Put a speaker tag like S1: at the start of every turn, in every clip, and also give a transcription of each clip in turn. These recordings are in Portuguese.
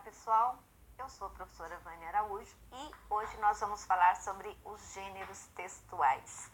S1: pessoal, eu sou a professora Vânia Araújo e hoje nós vamos falar sobre os gêneros textuais.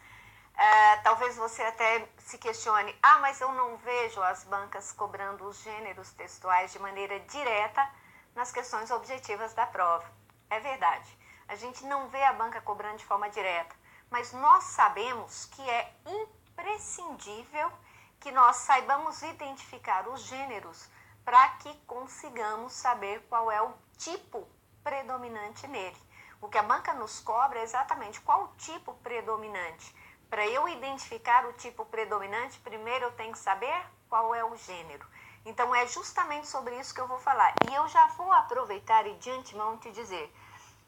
S1: Talvez você até se questione, mas eu não vejo as bancas cobrando os gêneros textuais de maneira direta nas questões objetivas da prova. É verdade, a gente não vê a banca cobrando de forma direta, mas nós sabemos que é imprescindível que nós saibamos identificar os gêneros para que consigamos saber qual é o tipo predominante nele. O que a banca nos cobra é exatamente qual o tipo predominante. Para eu identificar o tipo predominante, primeiro eu tenho que saber qual é o gênero. Então é justamente sobre isso que eu vou falar. E eu já vou aproveitar e de antemão te dizer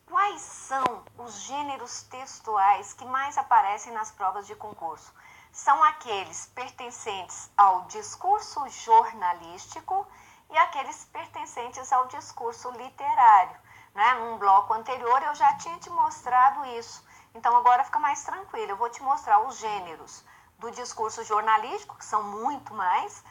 S1: quais são os gêneros textuais que mais aparecem nas provas de concurso. São aqueles pertencentes ao discurso jornalístico e aqueles pertencentes ao discurso literário. Num bloco anterior eu já tinha te mostrado isso. Então agora fica mais tranquilo. Eu vou te mostrar os gêneros do discurso jornalístico, que são muito mais,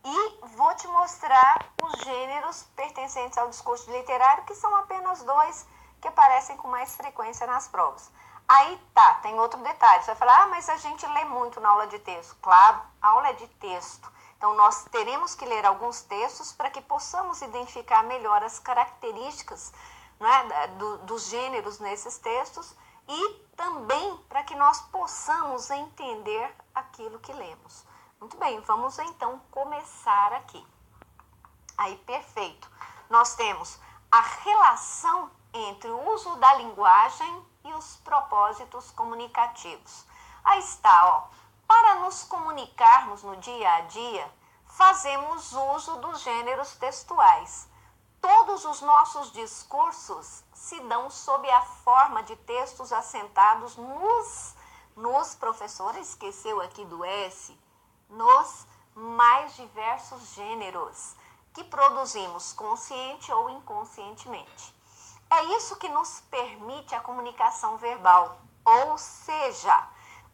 S1: e vou te mostrar os gêneros pertencentes ao discurso literário, que são apenas dois que aparecem com mais frequência nas provas. Aí tem outro detalhe. Você vai falar, mas a gente lê muito na aula de texto. Claro, a aula é de texto. Então, nós teremos que ler alguns textos para que possamos identificar melhor as características dos gêneros nesses textos e também para que nós possamos entender aquilo que lemos. Muito bem, vamos então começar aqui. Aí, perfeito. Nós temos a relação entre o uso da linguagem e os propósitos comunicativos. Aí está, para nos comunicarmos no dia a dia, fazemos uso dos gêneros textuais. Todos os nossos discursos se dão sob a forma de textos assentados nos professores, esqueceu aqui do S, nos mais diversos gêneros que produzimos consciente ou inconscientemente. É isso que nos permite a comunicação verbal, ou seja,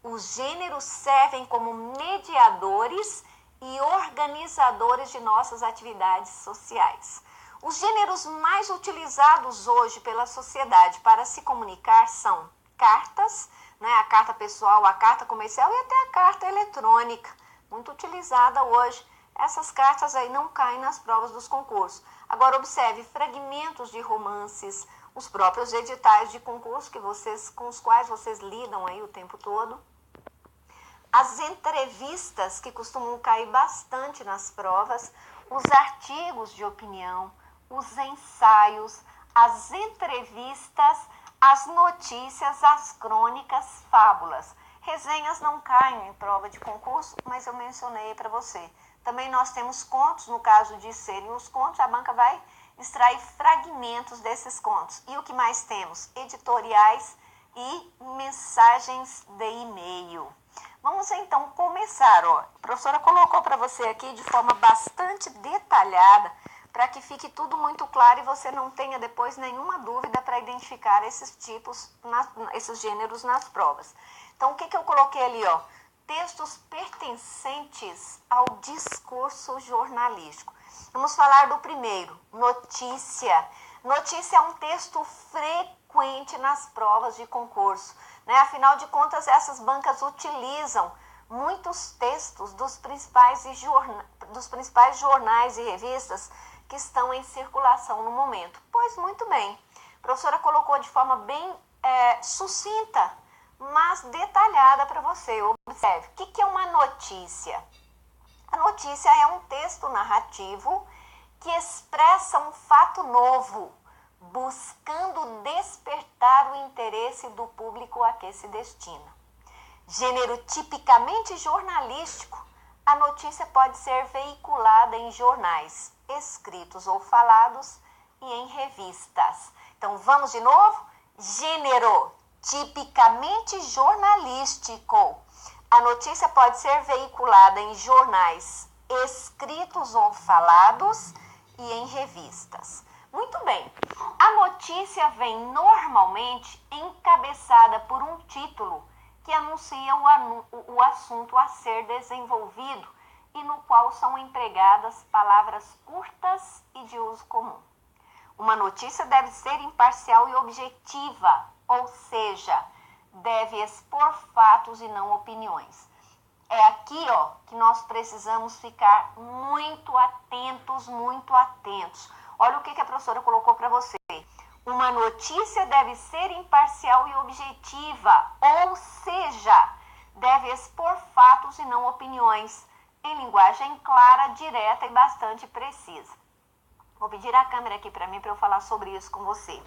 S1: os gêneros servem como mediadores e organizadores de nossas atividades sociais. Os gêneros mais utilizados hoje pela sociedade para se comunicar são cartas, a carta pessoal, a carta comercial e até a carta eletrônica, muito utilizada hoje. Essas cartas aí não caem nas provas dos concursos. Agora observe fragmentos de romances, os próprios editais de concurso com os quais vocês lidam aí o tempo todo. As entrevistas que costumam cair bastante nas provas, os artigos de opinião, os ensaios, as entrevistas, as notícias, as crônicas, fábulas. Resenhas não caem em prova de concurso, mas eu mencionei para você. Também nós temos contos, no caso de serem os contos, a banca vai extrair fragmentos desses contos. E o que mais temos? Editoriais e mensagens de e-mail. Vamos então começar. A professora colocou para você aqui de forma bastante detalhada, para que fique tudo muito claro e você não tenha depois nenhuma dúvida para identificar esses tipos, esses gêneros nas provas. Então, o que eu coloquei ali? Textos pertencentes ao discurso jornalístico. Vamos falar do primeiro, notícia. Notícia é um texto frequente nas provas de concurso. Afinal de contas, essas bancas utilizam muitos textos dos principais jornais e revistas que estão em circulação no momento. Pois muito bem, a professora colocou de forma bem sucinta, mas detalhada para você. Observe, o que é uma notícia? A notícia é um texto narrativo que expressa um fato novo, buscando despertar o interesse do público a que se destina. Gênero tipicamente jornalístico, a notícia pode ser veiculada em jornais, escritos ou falados, e em revistas. Então, vamos de novo? Gênero tipicamente jornalístico. A notícia pode ser veiculada em jornais, escritos ou falados, e em revistas. Muito bem, a notícia vem normalmente encabeçada por um título que anuncia o assunto a ser desenvolvido e no qual são empregadas palavras curtas e de uso comum. Uma notícia deve ser imparcial e objetiva, ou seja, deve expor fatos e não opiniões. É aqui, que nós precisamos ficar muito atentos, muito atentos. Olha o que a professora colocou para você. Uma notícia deve ser imparcial e objetiva, ou seja, deve expor fatos e não opiniões, em linguagem clara, direta e bastante precisa. Vou pedir a câmera aqui para mim para eu falar sobre isso com você.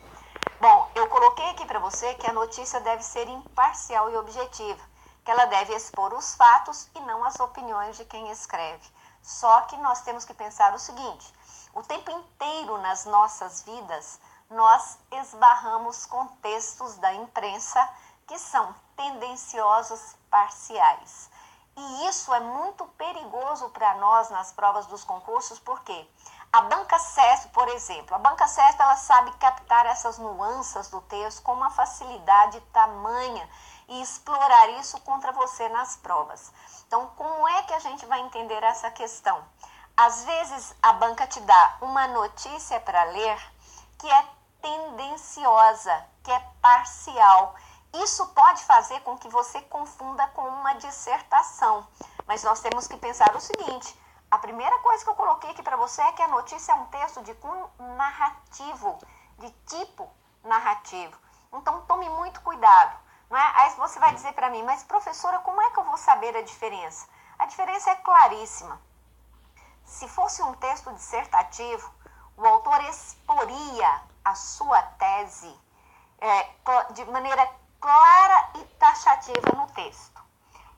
S1: Bom, eu coloquei aqui para você que a notícia deve ser imparcial e objetiva, que ela deve expor os fatos e não as opiniões de quem escreve. Só que nós temos que pensar o seguinte: o tempo inteiro nas nossas vidas, nós esbarramos com textos da imprensa que são tendenciosos, parciais. E isso é muito perigoso para nós nas provas dos concursos, porque a banca CESP, por exemplo, a banca CESP ela sabe captar essas nuances do texto com uma facilidade tamanha e explorar isso contra você nas provas. Então, como é que a gente vai entender essa questão? Às vezes, a banca te dá uma notícia para ler que é tendenciosa, que é parcial. Isso pode fazer com que você confunda com uma dissertação. Mas nós temos que pensar o seguinte: a primeira coisa que eu coloquei aqui para você é que a notícia é um texto de cunho narrativo, de tipo narrativo. Então, tome muito cuidado. Não é? Aí você vai dizer para mim, mas professora, como é que eu vou saber a diferença? A diferença é claríssima. Se fosse um texto dissertativo, o autor exporia a sua tese de maneira clara e taxativa no texto.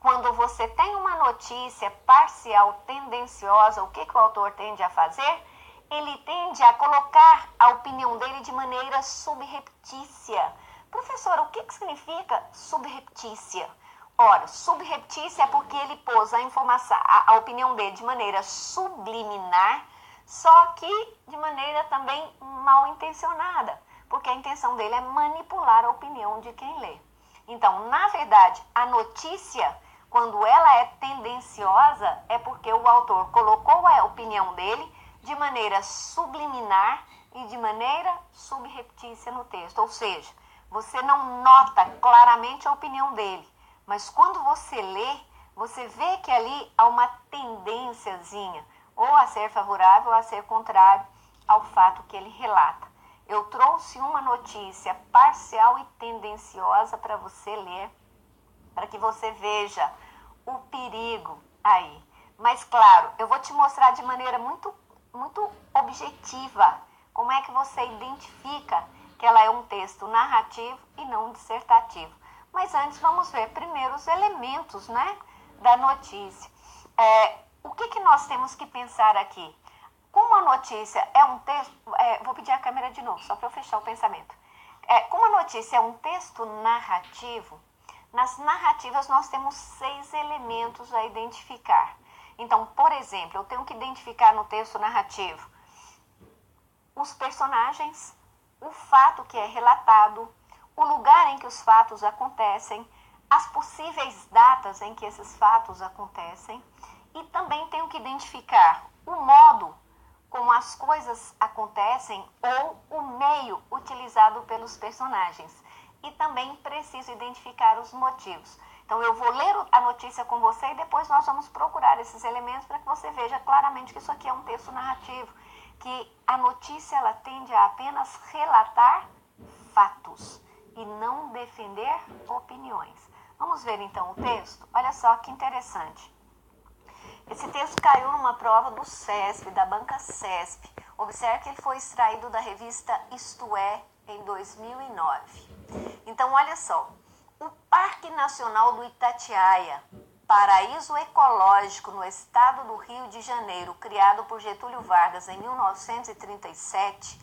S1: Quando você tem uma notícia parcial, tendenciosa, o que o autor tende a fazer? Ele tende a colocar a opinião dele de maneira subreptícia. Professora, o que significa subreptícia? Ora, subreptícia é porque ele pôs a informação, a opinião dele de maneira subliminar, só que de maneira também mal intencionada, porque a intenção dele é manipular a opinião de quem lê. Então, na verdade, a notícia, quando ela é tendenciosa, é porque o autor colocou a opinião dele de maneira subliminar e de maneira subreptícia no texto. Ou seja, você não nota claramente a opinião dele, mas quando você lê, você vê que ali há uma tendênciazinha, ou a ser favorável ou a ser contrário ao fato que ele relata. Eu trouxe uma notícia parcial e tendenciosa para você ler, para que você veja o perigo aí. Mas, claro, eu vou te mostrar de maneira muito objetiva como é que você identifica que ela é um texto narrativo e não dissertativo. Mas antes vamos ver primeiro os elementos, né, da notícia. O que nós temos que pensar aqui? Como a notícia é um texto... vou pedir a câmera de novo, só para eu fechar o pensamento. Como a notícia é um texto narrativo, nas narrativas nós temos 6 elementos a identificar. Então, por exemplo, eu tenho que identificar no texto narrativo os personagens, o fato que é relatado, o lugar em que os fatos acontecem, as possíveis datas em que esses fatos acontecem, e também tenho que identificar o modo como as coisas acontecem ou o meio utilizado pelos personagens. E também preciso identificar os motivos. Então, eu vou ler a notícia com você e depois nós vamos procurar esses elementos para que você veja claramente que isso aqui é um texto narrativo, que a notícia ela tende a apenas relatar fatos e não defender opiniões. Vamos ver então o texto? Olha só que interessante. Esse texto caiu numa prova do CESP, da banca CESP. Observe que ele foi extraído da revista Isto É, em 2009. Então, olha só. O Parque Nacional do Itatiaia, paraíso ecológico no estado do Rio de Janeiro, criado por Getúlio Vargas em 1937,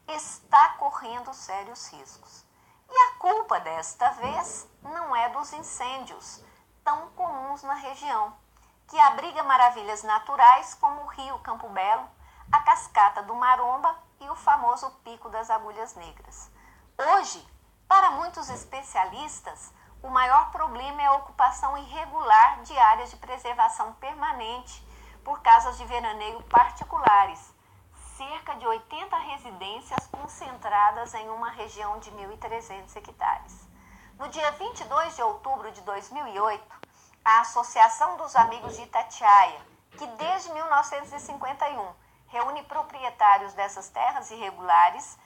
S1: está correndo sérios riscos. E a culpa desta vez não é dos incêndios tão comuns na região, que abriga maravilhas naturais como o Rio Campo Belo, a Cascata do Maromba e o famoso Pico das Agulhas Negras. Hoje, para muitos especialistas, o maior problema é a ocupação irregular de áreas de preservação permanente por casas de veraneio particulares, cerca de 80 residências concentradas em uma região de 1.300 hectares. No dia 22 de outubro de 2008, a Associação dos Amigos de Itatiaia, que desde 1951 reúne proprietários dessas terras irregulares,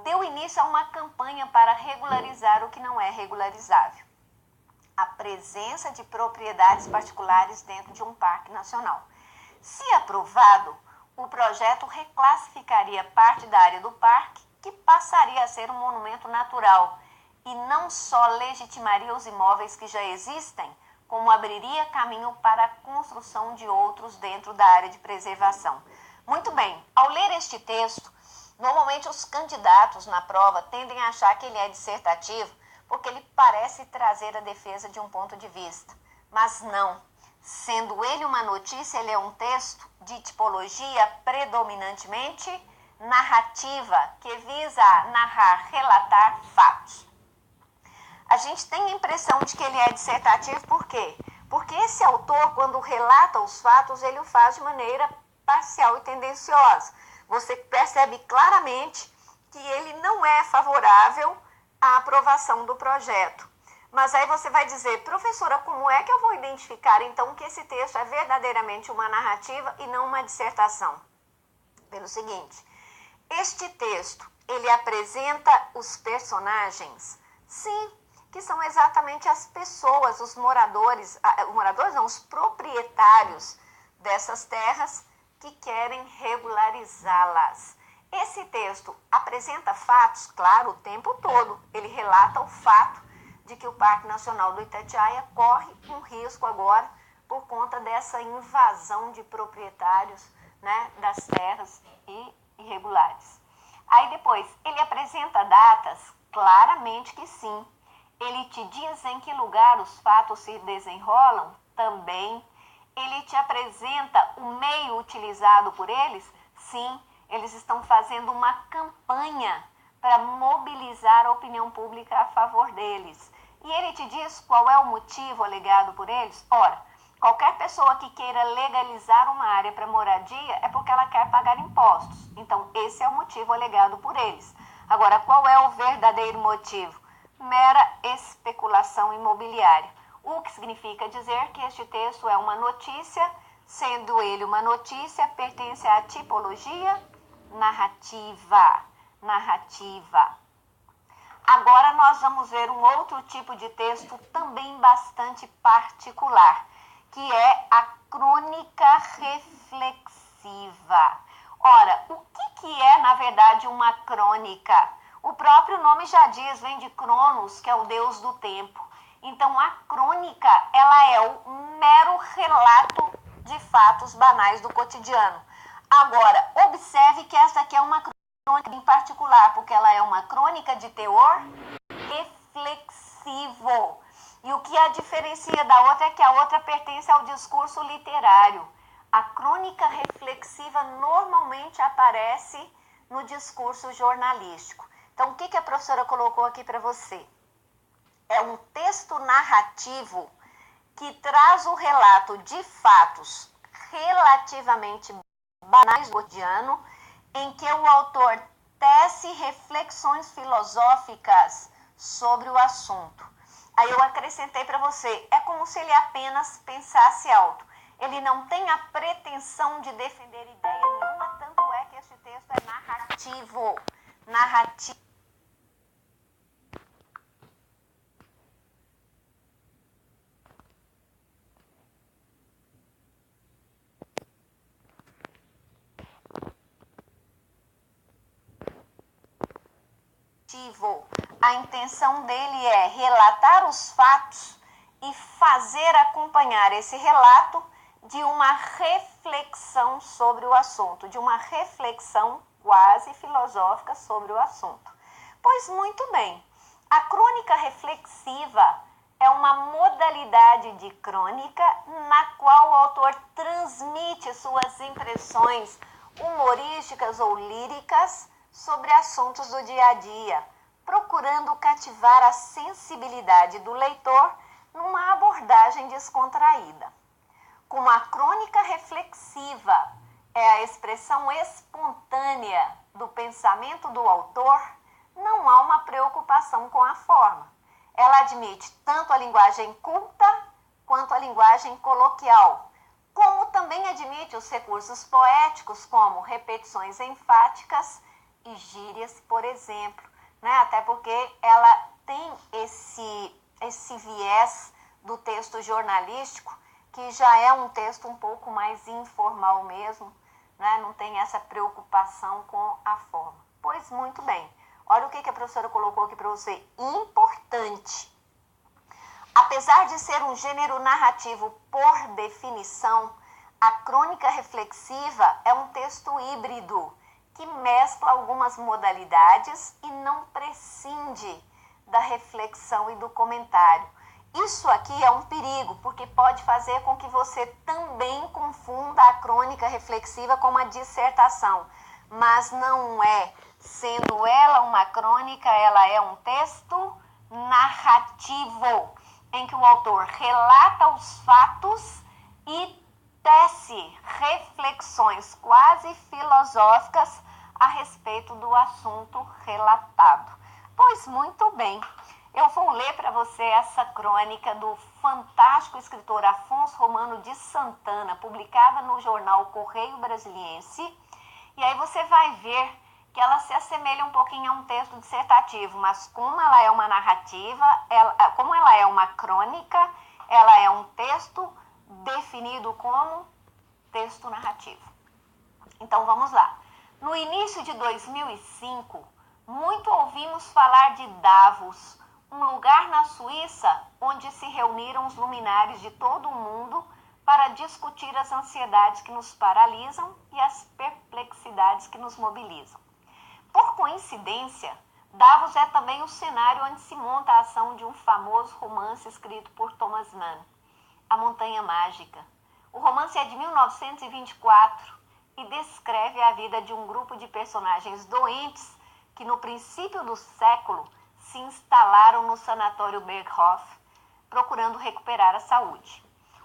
S1: deu início a uma campanha para regularizar o que não é regularizável: a presença de propriedades particulares dentro de um parque nacional. Se aprovado, o projeto reclassificaria parte da área do parque, que passaria a ser um monumento natural, e não só legitimaria os imóveis que já existem, como abriria caminho para a construção de outros dentro da área de preservação. Muito bem, ao ler este texto, normalmente os candidatos na prova tendem a achar que ele é dissertativo, porque ele parece trazer a defesa de um ponto de vista. Mas não. Sendo ele uma notícia, ele é um texto de tipologia predominantemente narrativa, que visa narrar, relatar fatos. A gente tem a impressão de que ele é dissertativo, por quê? Porque esse autor, quando relata os fatos, ele o faz de maneira parcial e tendenciosa. Você percebe claramente que ele não é favorável à aprovação do projeto. Mas aí você vai dizer: professora, como é que eu vou identificar então que esse texto é verdadeiramente uma narrativa e não uma dissertação? Pelo seguinte: este texto, ele apresenta os personagens, sim, que são exatamente as pessoas, os moradores não, os proprietários dessas terras que querem regularizá-las. Esse texto apresenta fatos, claro, o tempo todo. Ele relata o fato de que o Parque Nacional do Itatiaia corre um risco agora por conta dessa invasão de proprietários, né, das terras irregulares. Aí depois, ele apresenta datas, claramente que sim. Ele te diz em que lugar os fatos se desenrolam? Também. Ele te apresenta o meio utilizado por eles? Sim, eles estão fazendo uma campanha para mobilizar a opinião pública a favor deles. E ele te diz qual é o motivo alegado por eles? Ora, qualquer pessoa que queira legalizar uma área para moradia é porque ela quer pagar impostos. Então, esse é o motivo alegado por eles. Agora, qual é o verdadeiro motivo? Mera especulação imobiliária. O que significa dizer que este texto é uma notícia, sendo ele uma notícia, pertence à tipologia narrativa. Agora nós vamos ver um outro tipo de texto também bastante particular, que é a crônica reflexiva. Ora, o que é, na verdade, uma crônica? O próprio nome já diz, vem de Cronos, que é o deus do tempo. Então, a crônica, ela é o mero relato de fatos banais do cotidiano. Agora, observe que essa aqui é uma crônica em particular, porque ela é uma crônica de teor reflexivo. E o que a diferencia da outra é que a outra pertence ao discurso literário. A crônica reflexiva normalmente aparece no discurso jornalístico. Então, o que a professora colocou aqui para você? É um texto narrativo que traz o relato de fatos relativamente banais do cotidiano, em que o autor tece reflexões filosóficas sobre o assunto. Aí eu acrescentei para você, é como se ele apenas pensasse alto. Ele não tem a pretensão de defender ideia nenhuma, tanto é que este texto é narrativo. A intenção dele é relatar os fatos e fazer acompanhar esse relato de uma reflexão sobre o assunto, de uma reflexão quase filosófica sobre o assunto. Pois muito bem, a crônica reflexiva é uma modalidade de crônica na qual o autor transmite suas impressões humorísticas ou líricas sobre assuntos do dia a dia, procurando cativar a sensibilidade do leitor numa abordagem descontraída. Com a crônica reflexiva, é a expressão espontânea do pensamento do autor, não há uma preocupação com a forma. Ela admite tanto a linguagem culta quanto a linguagem coloquial, como também admite os recursos poéticos, como repetições enfáticas e gírias, por exemplo, né? Até porque ela tem esse viés do texto jornalístico, que já é um texto um pouco mais informal mesmo, né? Não tem essa preocupação com a forma. Pois muito bem, olha o que a professora colocou aqui para você, importante. Apesar de ser um gênero narrativo por definição, a crônica reflexiva é um texto híbrido que mescla algumas modalidades e não prescinde da reflexão e do comentário. Isso aqui é um perigo, porque pode fazer com que você também confunda a crônica reflexiva com uma dissertação, mas não é. Sendo ela uma crônica, ela é um texto narrativo, em que o autor relata os fatos e tece reflexões quase filosóficas a respeito do assunto relatado. Pois muito bem, eu vou ler para você essa crônica do fantástico escritor Afonso Romano de Santana, publicada no jornal Correio Brasiliense, e aí você vai ver que ela se assemelha um pouquinho a um texto dissertativo, mas como ela é uma narrativa, como ela é uma crônica, ela é um texto definido como texto narrativo. Então vamos lá. No início de 2005, muito ouvimos falar de Davos, um lugar na Suíça onde se reuniram os luminares de todo o mundo para discutir as ansiedades que nos paralisam e as perplexidades que nos mobilizam. Por coincidência, Davos é também o cenário onde se monta a ação de um famoso romance escrito por Thomas Mann, A Montanha Mágica. O romance é de 1924 e descreve a vida de um grupo de personagens doentes que no princípio do século se instalaram no sanatório Berghof, procurando recuperar a saúde.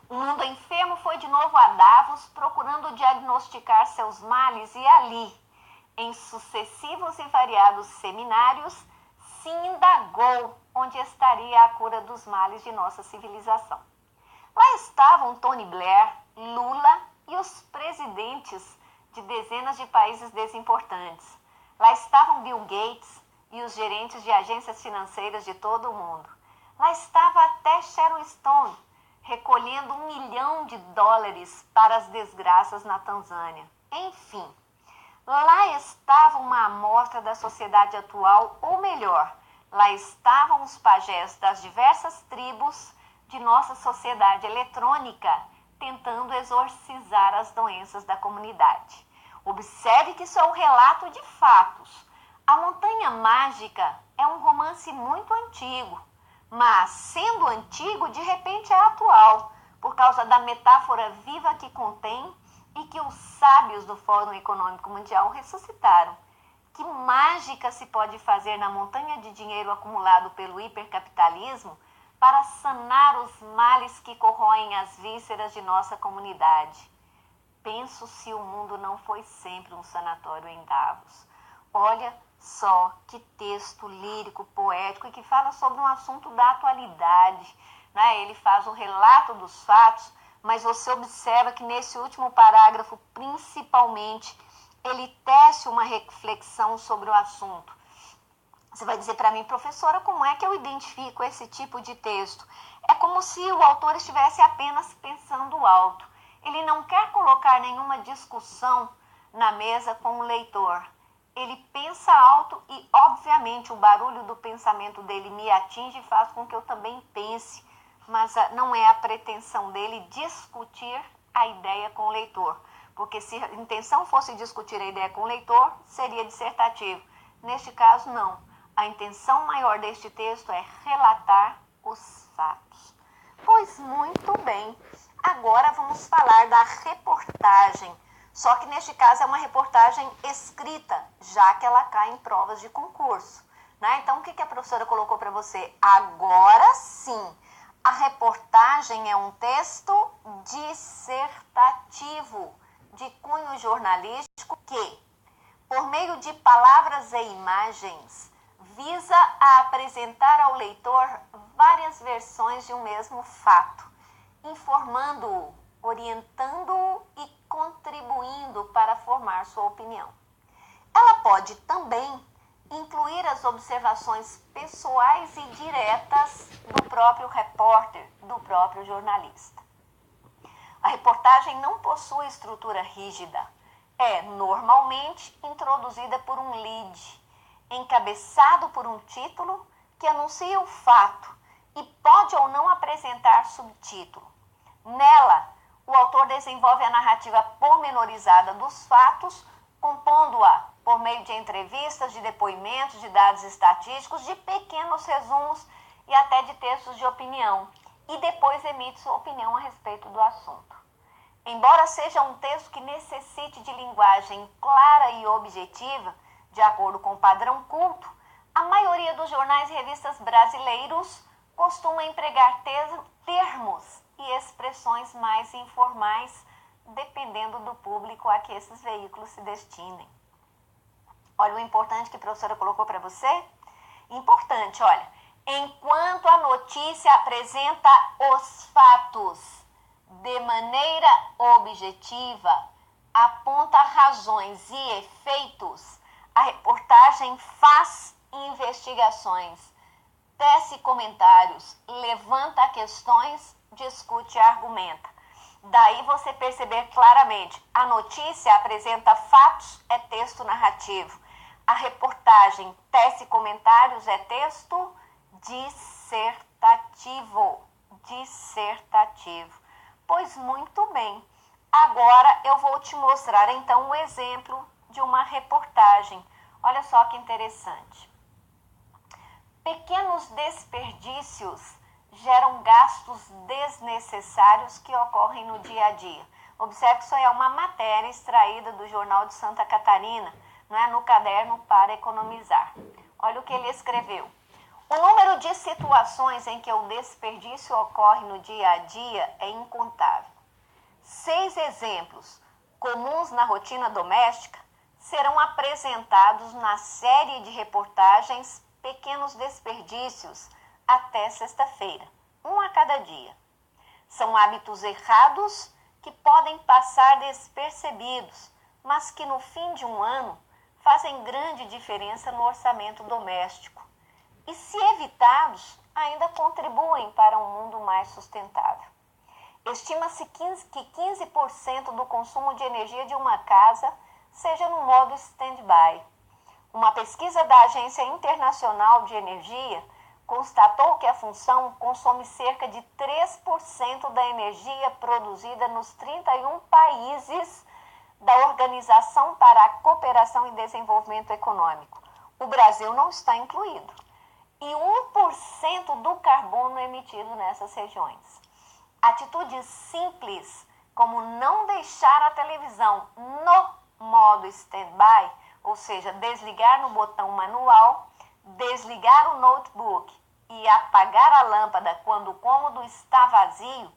S1: O mundo enfermo foi de novo a Davos, procurando diagnosticar seus males, e ali, em sucessivos e variados seminários, se indagou onde estaria a cura dos males de nossa civilização. Lá estavam Tony Blair, Lula e os presidentes de dezenas de países desimportantes. Lá estavam Bill Gates e os gerentes de agências financeiras de todo o mundo. Lá estava até Sharon Stone, recolhendo $1 milhão para as desgraças na Tanzânia. Enfim, lá estava uma amostra da sociedade atual, ou melhor, lá estavam os pajés das diversas tribos de nossa sociedade eletrônica, tentando exorcizar as doenças da comunidade. Observe que isso é um relato de fatos. A Montanha Mágica é um romance muito antigo, mas, sendo antigo, de repente é atual, por causa da metáfora viva que contém e que os sábios do Fórum Econômico Mundial ressuscitaram. Que mágica se pode fazer na montanha de dinheiro acumulado pelo hipercapitalismo para sanar os males que corroem as vísceras de nossa comunidade? Penso se o mundo não foi sempre um sanatório em Davos. Olha só que texto lírico, poético, e que fala sobre um assunto da atualidade, né? Ele faz um relato dos fatos, mas você observa que nesse último parágrafo, principalmente, ele tece uma reflexão sobre o assunto. Você vai dizer para mim, professora, como é que eu identifico esse tipo de texto? É como se o autor estivesse apenas pensando alto. Ele não quer colocar nenhuma discussão na mesa com o leitor. Ele pensa alto e, obviamente, o barulho do pensamento dele me atinge e faz com que eu também pense, mas não é a pretensão dele discutir a ideia com o leitor, porque se a intenção fosse discutir a ideia com o leitor, seria dissertativo. Neste caso, não. A intenção maior deste texto é relatar os fatos. Pois muito bem, agora vamos falar da reportagem, só que neste caso é uma reportagem escrita, já que ela cai em provas de concurso, né? Então, o que a professora colocou para você? Agora sim, a reportagem é um texto dissertativo, de cunho jornalístico que, por meio de palavras e imagens, visa a apresentar ao leitor várias versões de um mesmo fato, informando-o, orientando-o e contribuindo para formar sua opinião. Ela pode também incluir as observações pessoais e diretas do próprio repórter, do próprio jornalista. A reportagem não possui estrutura rígida. É normalmente introduzida por um lead, encabeçado por um título que anuncia o fato e pode ou não apresentar subtítulo. Nela, o autor desenvolve a narrativa pormenorizada dos fatos, compondo-a por meio de entrevistas, de depoimentos, de dados estatísticos, de pequenos resumos e até de textos de opinião, e depois emite sua opinião a respeito do assunto. Embora seja um texto que necessite de linguagem clara e objetiva, de acordo com o padrão culto, a maioria dos jornais e revistas brasileiros costuma empregar termos e expressões mais informais, dependendo do público a que esses veículos se destinem. Olha o importante que a professora colocou para você. Importante, olha. Enquanto a notícia apresenta os fatos de maneira objetiva, aponta razões e efeitos, a reportagem faz investigações, tece comentários, levanta questões, discute e argumenta. Daí você perceber claramente, a notícia apresenta fatos, é texto narrativo. A reportagem, tece comentários, é texto dissertativo. Pois muito bem. Agora eu vou te mostrar então um exemplo de uma reportagem. Olha só que interessante. Pequenos desperdícios geram gastos desnecessários que ocorrem no dia a dia. Observe que isso é uma matéria extraída do Jornal de Santa Catarina, não é? No caderno para economizar. Olha o que ele escreveu. O número de situações em que o desperdício ocorre no dia a dia é incontável. 6 exemplos comuns na rotina doméstica serão apresentados na série de reportagens Pequenos Desperdícios até sexta-feira, um a cada dia. São hábitos errados que podem passar despercebidos, mas que no fim de um ano fazem grande diferença no orçamento doméstico. E, se evitados, ainda contribuem para um mundo mais sustentável. Estima-se que 15% do consumo de energia de uma casa seja no modo stand-by. Uma pesquisa da Agência Internacional de Energia constatou que a função consome cerca de 3% da energia produzida nos 31 países da Organização para a Cooperação e Desenvolvimento Econômico. O Brasil não está incluído. E 1% do carbono emitido nessas regiões. Atitudes simples, como não deixar a televisão no modo stand-by, ou seja, desligar no botão manual, desligar o notebook e apagar a lâmpada quando o cômodo está vazio,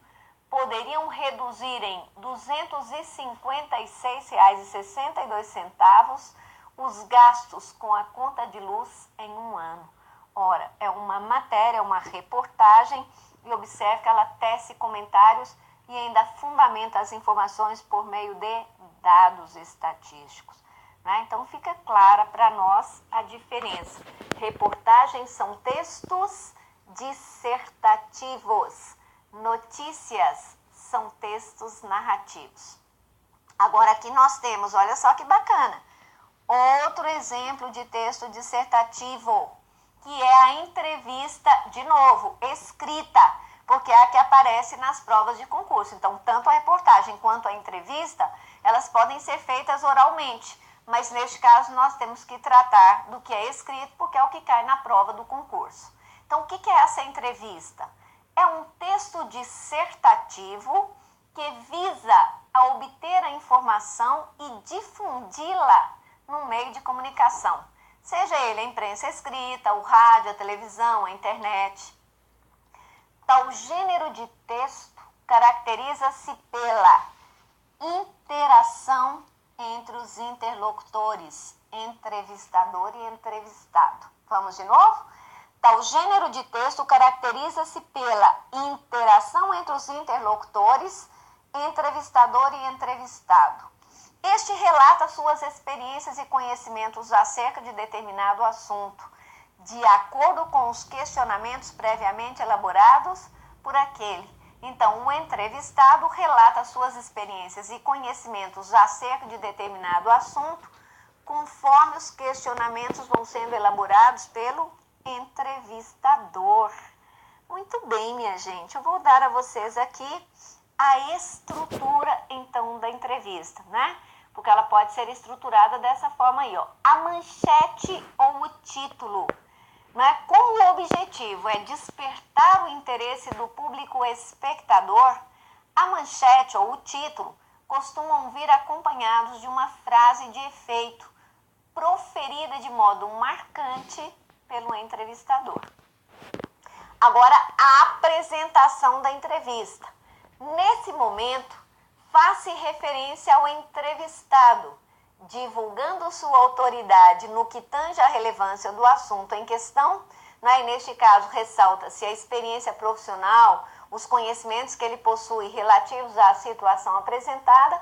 S1: poderiam reduzir em R$ 256,62 os gastos com a conta de luz em um ano. Ora, é uma matéria, uma reportagem, e observe que ela tece comentários e ainda fundamenta as informações por meio de dados estatísticos. Né? Então, fica clara para nós a diferença. Reportagens são textos dissertativos. Notícias são textos narrativos. Agora, aqui nós temos, olha só que bacana, outro exemplo de texto dissertativo, que é a entrevista, de novo, escrita, porque é a que aparece nas provas de concurso. Então, tanto a reportagem quanto a entrevista, elas podem ser feitas oralmente, mas neste caso nós temos que tratar do que é escrito, porque é o que cai na prova do concurso. Então, o que é essa entrevista? É um texto dissertativo que visa a obter a informação e difundi-la no meio de comunicação. Seja ele a imprensa escrita, o rádio, a televisão, a internet. Tal gênero de texto caracteriza-se pela interação entre os interlocutores, entrevistador e entrevistado. Vamos de novo? Tal gênero de texto caracteriza-se pela interação entre os interlocutores, entrevistador e entrevistado. Este relata suas experiências e conhecimentos acerca de determinado assunto, de acordo com os questionamentos previamente elaborados por aquele. Então, o entrevistado relata suas experiências e conhecimentos acerca de determinado assunto, conforme os questionamentos vão sendo elaborados pelo entrevistador. Muito bem, minha gente. Eu vou dar a vocês aqui a estrutura, então, da entrevista, né? Porque ela pode ser estruturada dessa forma aí, ó. A manchete ou o título, né? Como o objetivo é despertar o interesse do público espectador, a manchete ou o título costumam vir acompanhados de uma frase de efeito, proferida de modo marcante pelo entrevistador. Agora, a apresentação da entrevista. Nesse momento, faz-se referência ao entrevistado, divulgando sua autoridade no que tange à relevância do assunto em questão, né? E neste caso, ressalta-se a experiência profissional, os conhecimentos que ele possui relativos à situação apresentada,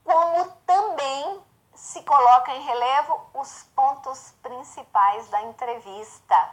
S1: como também se coloca em relevo os pontos principais da entrevista.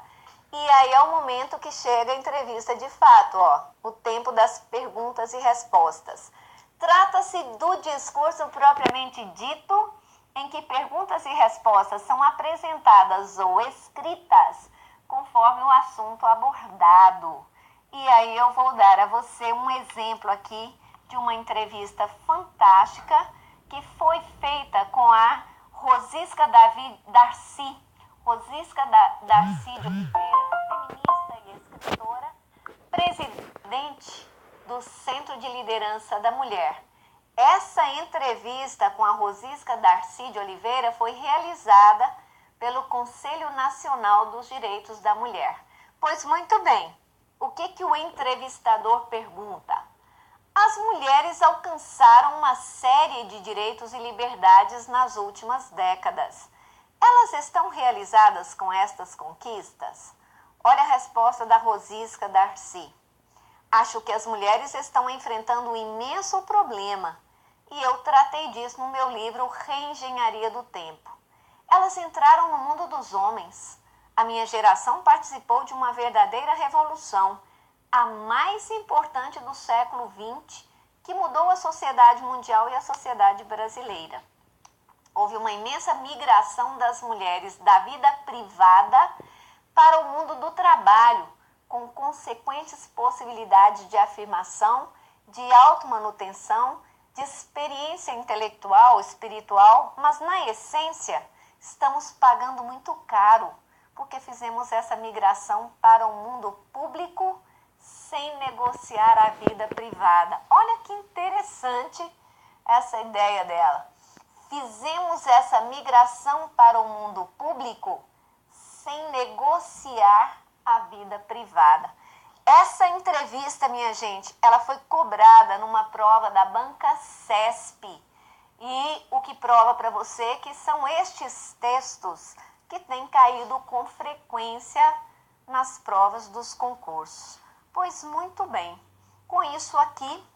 S1: E aí é o momento que chega a entrevista de fato, ó, o tempo das perguntas e respostas. Trata-se do discurso propriamente dito, em que perguntas e respostas são apresentadas ou escritas conforme o assunto abordado. E aí eu vou dar a você um exemplo aqui de uma entrevista fantástica que foi feita com a Rosisca Darcy. Rosisca Darcy de Oliveira, feminista e escritora, presidente do Centro de Liderança da Mulher. Essa entrevista com a Rosisca Darcy de Oliveira foi realizada pelo Conselho Nacional dos Direitos da Mulher. Pois muito bem, o que o entrevistador pergunta? As mulheres alcançaram uma série de direitos e liberdades nas últimas décadas. Elas estão realizadas com estas conquistas? Olha a resposta da Rosisca Darcy. Acho que as mulheres estão enfrentando um imenso problema e eu tratei disso no meu livro Reengenharia do Tempo. Elas entraram no mundo dos homens. A minha geração participou de uma verdadeira revolução, a mais importante do século XX, que mudou a sociedade mundial e a sociedade brasileira. Houve uma imensa migração das mulheres da vida privada para o mundo do trabalho, com consequentes possibilidades de afirmação, de automanutenção, de experiência intelectual, espiritual, mas na essência estamos pagando muito caro, porque fizemos essa migração para o mundo público sem negociar a vida privada. Olha que interessante essa ideia dela. Fizemos essa migração para o mundo público sem negociar a vida privada. Essa entrevista, minha gente, ela foi cobrada numa prova da Banca CESP. E o que prova para você que são estes textos que têm caído com frequência nas provas dos concursos. Pois muito bem, com isso aqui,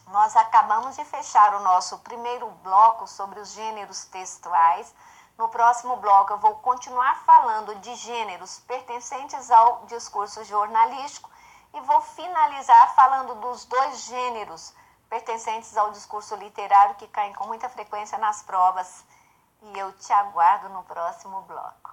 S1: nós acabamos de fechar o nosso primeiro bloco sobre os gêneros textuais. No próximo bloco eu vou continuar falando de gêneros pertencentes ao discurso jornalístico e vou finalizar falando dos dois gêneros pertencentes ao discurso literário que caem com muita frequência nas provas. E eu te aguardo no próximo bloco.